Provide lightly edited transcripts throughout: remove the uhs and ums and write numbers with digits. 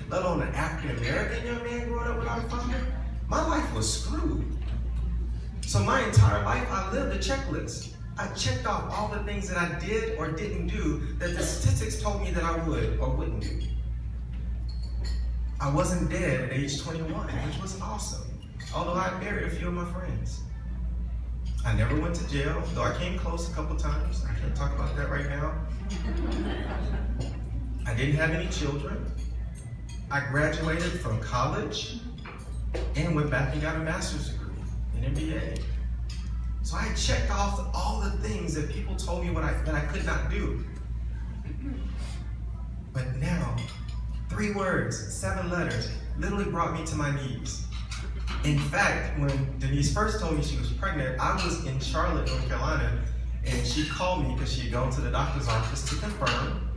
let alone an African-American young man growing up without a father, my life was screwed. So my entire life, I lived a checklist. I checked off all the things that I did or didn't do that the statistics told me that I would or wouldn't do. I wasn't dead at age 21, which was awesome, although I buried a few of my friends. I never went to jail, though I came close a couple times. I can't talk about that right now. I didn't have any children. I graduated from college and went back and got a master's degree, an MBA. So I checked off all the things that people told me that I could not do. But now, 3 words, 7 letters, literally brought me to my knees. In fact, when Denise first told me she was pregnant, I was in Charlotte, North Carolina, and she called me because she had gone to the doctor's office to confirm.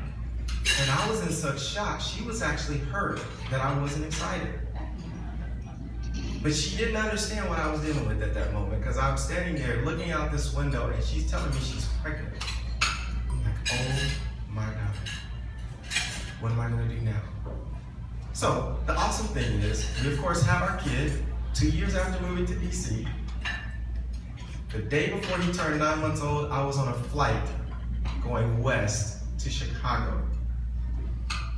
And I was in such shock. She was actually hurt that I wasn't excited. But she didn't understand what I was dealing with at that moment, because I'm standing there looking out this window and she's telling me she's pregnant. I'm like, oh my God, what am I gonna do now? So the awesome thing is, we of course have our kid 2 years after moving to DC. The day before he turned 9 months old, I was on a flight going west to Chicago.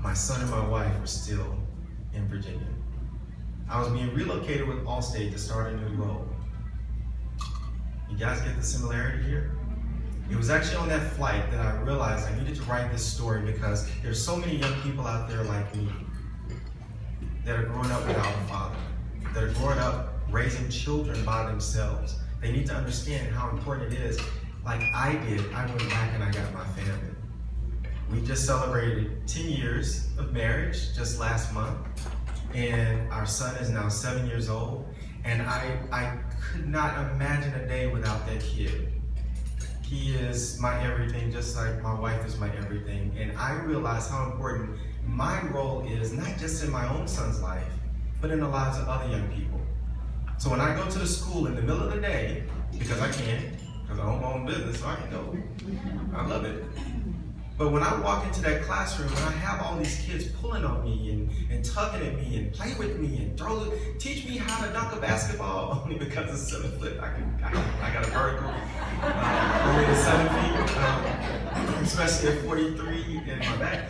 My son and my wife were still in Virginia. I was being relocated with Allstate to start a new role. You guys get the similarity here? It was actually on that flight that I realized I needed to write this story because there's so many young people out there like me that are growing up without a father, that are growing up raising children by themselves. They need to understand how important it is. Like I did, I went back and I got my family. We just celebrated 10 years of marriage just last month. And our son is now 7 years old, and I could not imagine a day without that kid. He is my everything, just like my wife is my everything, and I realize how important my role is, not just in my own son's life, but in the lives of other young people. So when I go to the school in the middle of the day, because I can, because I own my own business, so I can go, I love it. But when I walk into that classroom and I have all these kids pulling on me and tugging at me and play with me and teach me how to dunk a basketball, only because it's 7 foot. I got a vertical, only to 7 feet, especially at 43 in my back.